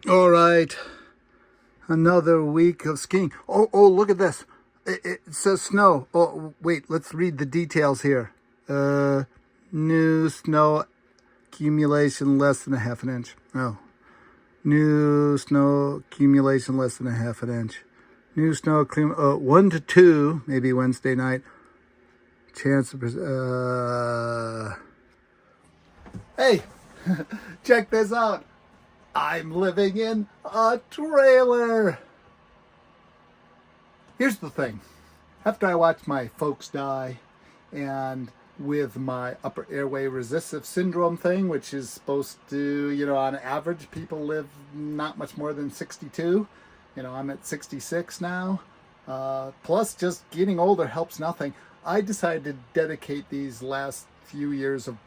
All right, another week of skiing. Look at this. It says snow. Oh, wait, let's read the details here. New snow accumulation less than a half an inch. Oh, new snow accumulation less than a half an inch. New snow 1 to 2, maybe Wednesday night. Chance of hey, check this out. I'm living in a trailer. Here's the thing. After I watched my folks die, and with my upper airway resistive syndrome thing, which is supposed to, on average, people live not much more than 62. I'm at 66 now. Plus, just getting older helps nothing. I decided to dedicate these last few years of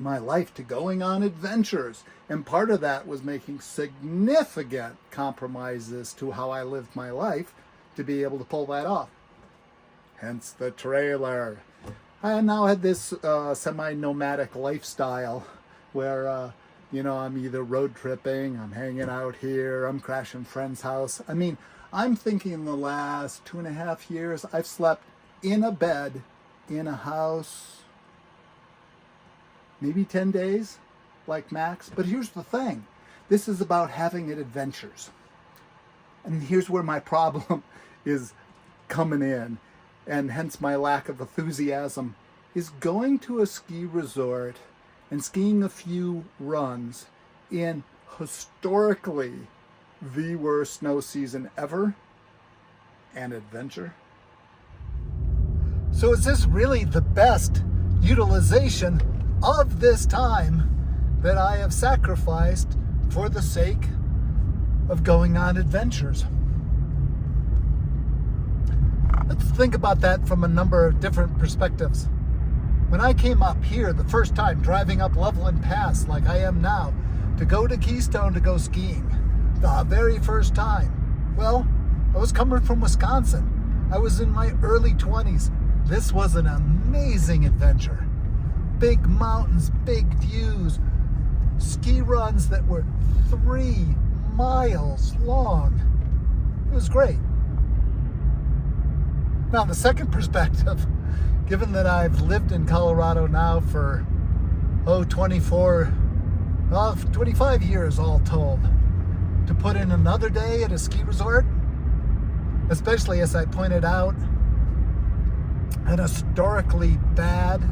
my life to going on adventures. And part of that was making significant compromises to how I lived my life to be able to pull that off. Hence the trailer. I now had this semi-nomadic lifestyle where, I'm either road tripping, I'm hanging out here, I'm crashing friend's house. I'm thinking in the last 2.5 years, I've slept in a bed, in a house, maybe 10 days, like max. But here's the thing. This is about having adventures. And here's where my problem is coming in, and hence my lack of enthusiasm, is going to a ski resort and skiing a few runs in historically the worst snow season ever, an adventure. So is this really the best utilization of this time that I have sacrificed for the sake of going on adventures? Let's think about that from a number of different perspectives. When I came up here the first time, driving up Loveland Pass like I am now, to go to Keystone to go skiing, the very first time, well, I was coming from Wisconsin. I was in my early 20s. This was an amazing adventure. Big mountains, big views, ski runs that were 3 miles long. It was great. Now, the second perspective, given that I've lived in Colorado now for, 25 years all told, to put in another day at a ski resort, especially as I pointed out, an historically bad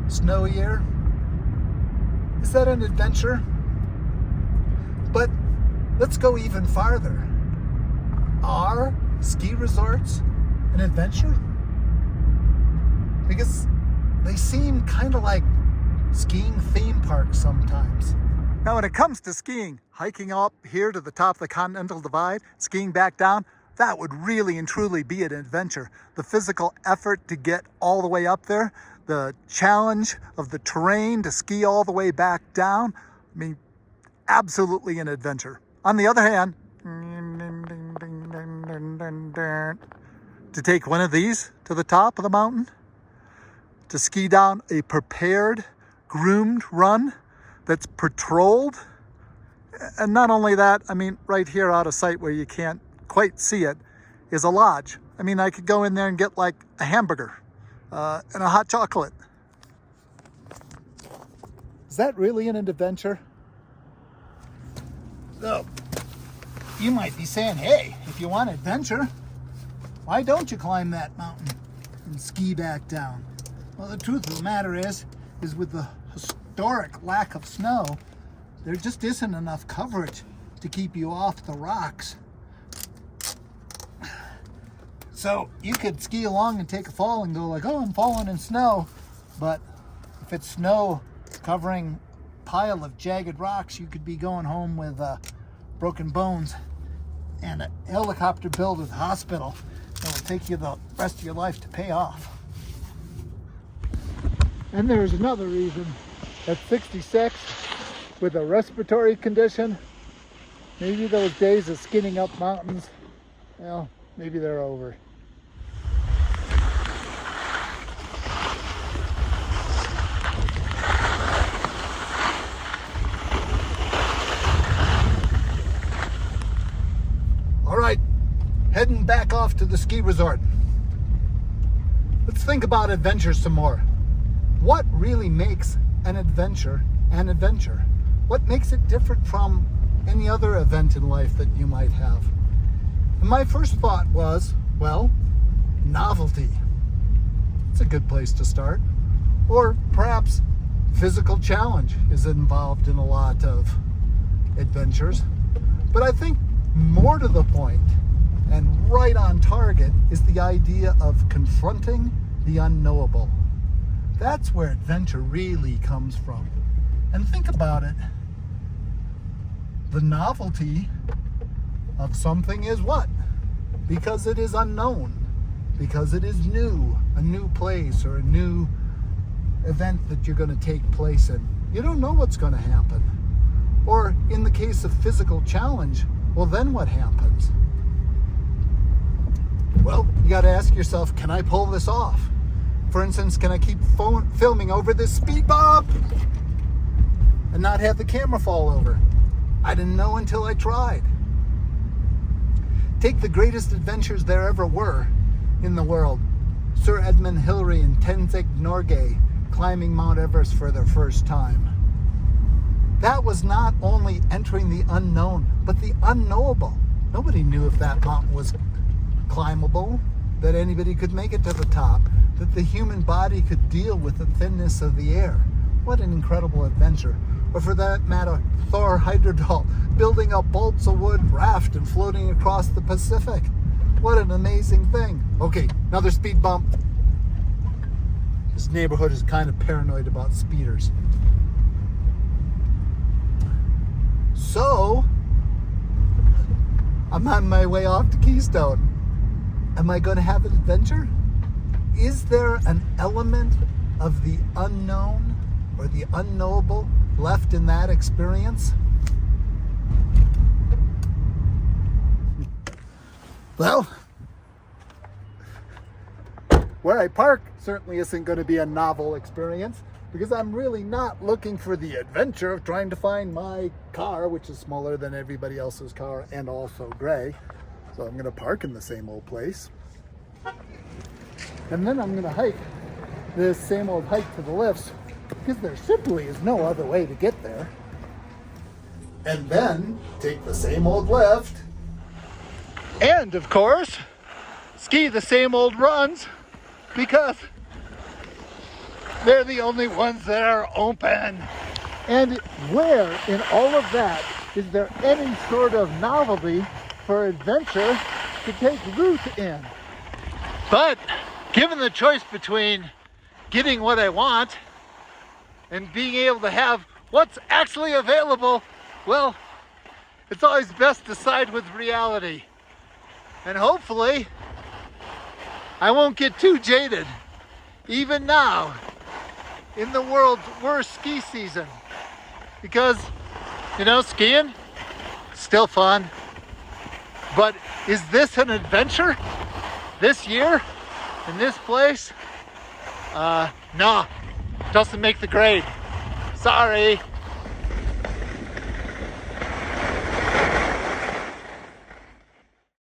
snow year, is that an adventure? But let's go even farther. Are ski resorts an adventure? Because they seem kind of like skiing theme parks sometimes. Now, when it comes to skiing, hiking up here to the top of the Continental Divide, skiing back down, that would really and truly be an adventure. The physical effort to get all the way up there, the challenge of the terrain to ski all the way back down, absolutely an adventure. On the other hand, to take one of these to the top of the mountain, to ski down a prepared, groomed run that's patrolled, and not only that, right here out of sight where you can't quite see it, is a lodge. I could go in there and get like a hamburger and a hot chocolate. Is that really an adventure? So, you might be saying, hey, if you want adventure, why don't you climb that mountain and ski back down? Well, the truth of the matter is with the historic lack of snow, there just isn't enough coverage to keep you off the rocks. So you could ski along and take a fall and go like, oh, I'm falling in snow. But if it's snow covering a pile of jagged rocks, you could be going home with broken bones and a helicopter bill to the hospital that will take you the rest of your life to pay off. And there's another reason. At 66, with a respiratory condition, maybe those days of skinning up mountains, well, maybe they're over. heading back off to the ski resort. Let's think about adventure some more. What really makes an adventure an adventure? What makes it different from any other event in life that you might have? And my first thought was, well, novelty. It's a good place to start. Or perhaps physical challenge is involved in a lot of adventures. But I think more to the point and right on target is the idea of confronting the unknowable. That's where adventure really comes from. And think about it. The novelty of something is what? Because it is unknown. Because it is new. A new place or a new event that you're going to take place in. You don't know what's going to happen. Or in the case of physical challenge, well, then what happens? Well, you got to ask yourself, can I pull this off? For instance, can I keep filming over this speed bump and not have the camera fall over? I didn't know until I tried. Take the greatest adventures there ever were in the world. Sir Edmund Hillary and Tenzing Norgay climbing Mount Everest for their first time. That was not only entering the unknown, but the unknowable. Nobody knew if that mountain was climbable, that anybody could make it to the top, that the human body could deal with the thinness of the air. What an incredible adventure. Or for that matter, Thor Heyerdahl building a balsa wood raft and floating across the Pacific. What an amazing thing. Okay, another speed bump. This neighborhood is kind of paranoid about speeders. So, I'm on my way off to Keystone. Am I going to have an adventure? Is there an element of the unknown or the unknowable left in that experience? Well, where I park certainly isn't going to be a novel experience, because I'm really not looking for the adventure of trying to find my car, which is smaller than everybody else's car and also gray. So I'm going to park in the same old place. And then I'm going to hike this same old hike to the lifts, because there simply is no other way to get there. And then take the same old lift. And of course, ski the same old runs, because they're the only ones that are open. And where in all of that is there any sort of novelty for adventure to take root in? But given the choice between getting what I want and being able to have what's actually available, well, it's always best to side with reality. And hopefully, I won't get too jaded, even now, in the world's worst ski season. Because, you know, skiing, still fun. But is this an adventure? This year? In this place? No, doesn't make the grade. Sorry.